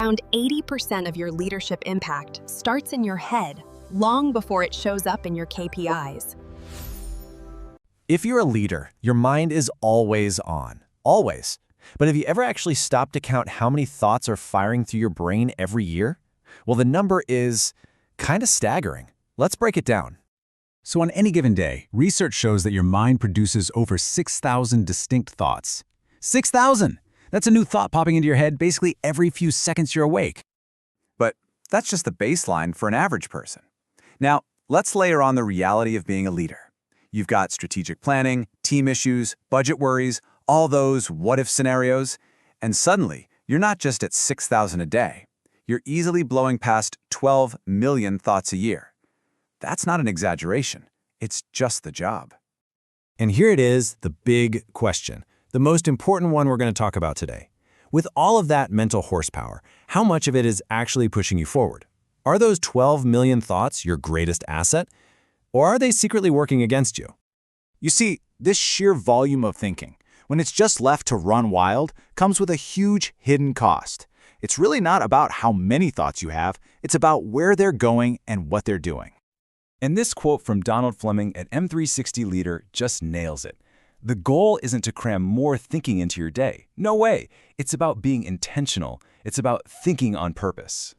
Around 80% of your leadership impact starts in your head, long before it shows up in your KPIs. If you're a leader, your mind is always on. Always. But have you ever actually stopped to count how many thoughts are firing through your brain every year? Well, the number is kind of staggering. Let's break it down. So on any given day, research shows that your mind produces over 6,000 distinct thoughts. 6,000! That's a new thought popping into your head basically every few seconds you're awake. But that's just the baseline for an average person. Now, let's layer on the reality of being a leader. You've got strategic planning, team issues, budget worries, all those what-if scenarios, and suddenly, you're not just at 6,000 a day. You're easily blowing past 12 million thoughts a year. That's not an exaggeration. It's just the job. And here it is, the big question, the most important one we're going to talk about today. With all of that mental horsepower, how much of it is actually pushing you forward? Are those 12 million thoughts your greatest asset? Or are they secretly working against you? You see, this sheer volume of thinking, when it's just left to run wild, comes with a huge hidden cost. It's really not about how many thoughts you have, it's about where they're going and what they're doing. And this quote from Donald Fleming at M360 Leader just nails it. The goal isn't to cram more thinking into your day. No way. It's about being intentional. It's about thinking on purpose.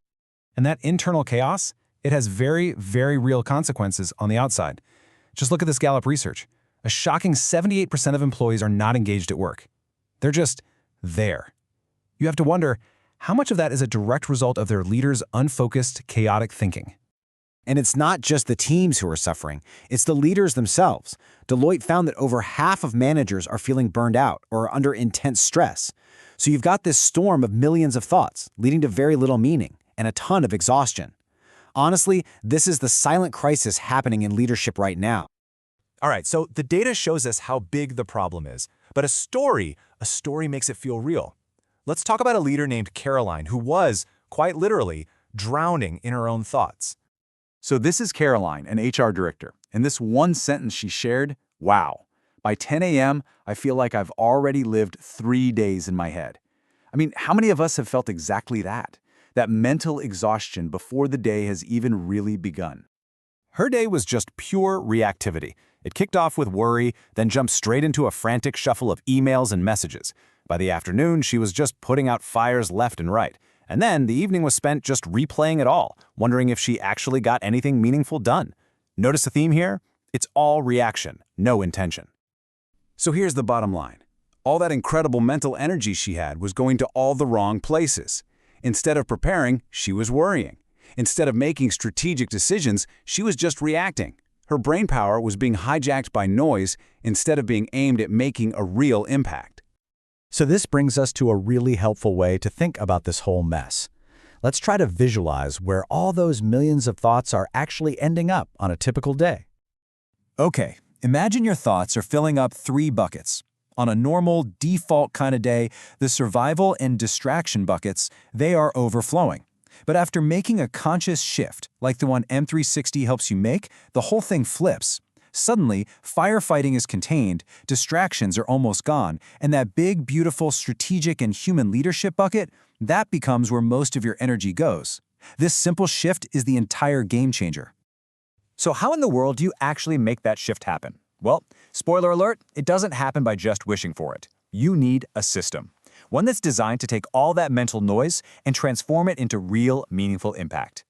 And that internal chaos, it has very, very real consequences on the outside. Just look at this Gallup research. A shocking 78% of employees are not engaged at work. They're just there. You have to wonder, how much of that is a direct result of their leaders' unfocused, chaotic thinking? And it's not just the teams who are suffering, it's the leaders themselves. Deloitte found that over half of managers are feeling burned out or are under intense stress. So you've got this storm of millions of thoughts, leading to very little meaning and a ton of exhaustion. Honestly, this is the silent crisis happening in leadership right now. All right, so the data shows us how big the problem is, but a story makes it feel real. Let's talk about a leader named Caroline who was, quite literally, drowning in her own thoughts. So this is Caroline, an HR director, and this one sentence she shared, wow. By 10 a.m., I feel like I've already lived 3 days in my head. I mean, how many of us have felt exactly that? That mental exhaustion before the day has even really begun. Her day was just pure reactivity. It kicked off with worry, then jumped straight into a frantic shuffle of emails and messages. By the afternoon, she was just putting out fires left and right. And then the evening was spent just replaying it all, wondering if she actually got anything meaningful done. Notice the theme here? It's all reaction, no intention. So here's the bottom line. All that incredible mental energy she had was going to all the wrong places. Instead of preparing, she was worrying. Instead of making strategic decisions, she was just reacting. Her brain power was being hijacked by noise instead of being aimed at making a real impact. So this brings us to a really helpful way to think about this whole mess. Let's try to visualize where all those millions of thoughts are actually ending up on a typical day. Okay, imagine your thoughts are filling up 3 buckets. On a normal, default kind of day, the survival and distraction buckets, they are overflowing. But after making a conscious shift, like the one M360 helps you make, the whole thing flips. Suddenly, firefighting is contained, distractions are almost gone, and that big, beautiful strategic and human leadership bucket, that becomes where most of your energy goes. This simple shift is the entire game changer. So how in the world do you actually make that shift happen? Well, spoiler alert, it doesn't happen by just wishing for it. You need a system. One that's designed to take all that mental noise and transform it into real, meaningful impact.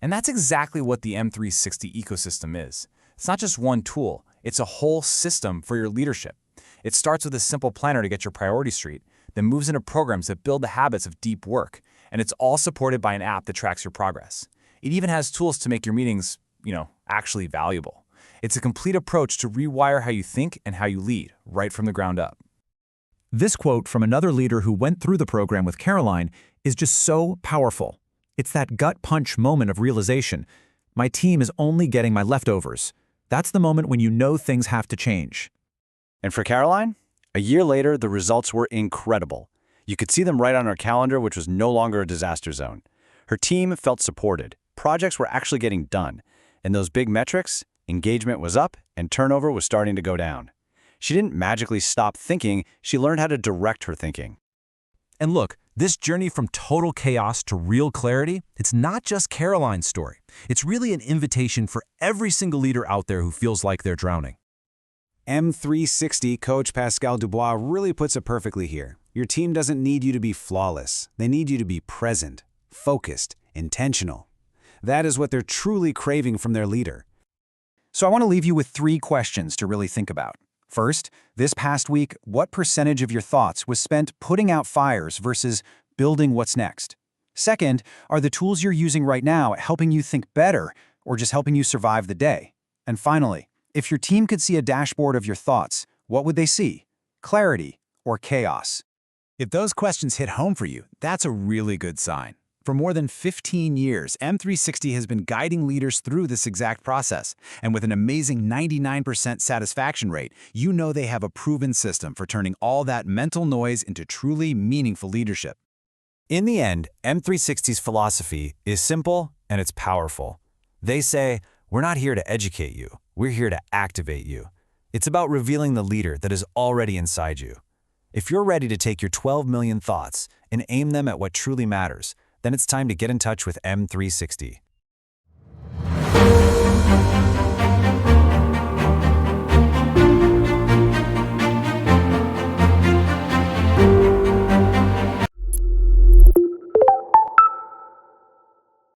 And that's exactly what the M360 ecosystem is. It's not just one tool, it's a whole system for your leadership. It starts with a simple planner to get your priorities straight, then moves into programs that build the habits of deep work, and it's all supported by an app that tracks your progress. It even has tools to make your meetings, actually valuable. It's a complete approach to rewire how you think and how you lead, right from the ground up. This quote from another leader who went through the program with Caroline is just so powerful. It's that gut punch moment of realization. My team is only getting my leftovers. That's the moment when you know things have to change. And for Caroline, a year later, the results were incredible. You could see them right on her calendar, which was no longer a disaster zone. Her team felt supported. Projects were actually getting done. And those big metrics, engagement was up and turnover was starting to go down. She didn't magically stop thinking, she learned how to direct her thinking. And look, This journey from total chaos to real clarity, it's not just Caroline's story. It's really an invitation for every single leader out there who feels like they're drowning. M360 coach Pascal Dubois really puts it perfectly here. Your team doesn't need you to be flawless. They need you to be present, focused, intentional. That is what they're truly craving from their leader. So I want to leave you with 3 questions to really think about. First, this past week, what percentage of your thoughts was spent putting out fires versus building what's next? Second, are the tools you're using right now helping you think better or just helping you survive the day? And finally, if your team could see a dashboard of your thoughts, what would they see? Clarity or chaos? If those questions hit home for you, that's a really good sign. For more than 15 years, M360 has been guiding leaders through this exact process. And with an amazing 99% satisfaction rate, you know they have a proven system for turning all that mental noise into truly meaningful leadership. In the end, M360's philosophy is simple and it's powerful. They say, we're not here to educate you, we're here to activate you. It's about revealing the leader that is already inside you. If you're ready to take your 12 million thoughts and aim them at what truly matters, then it's time to get in touch with M360.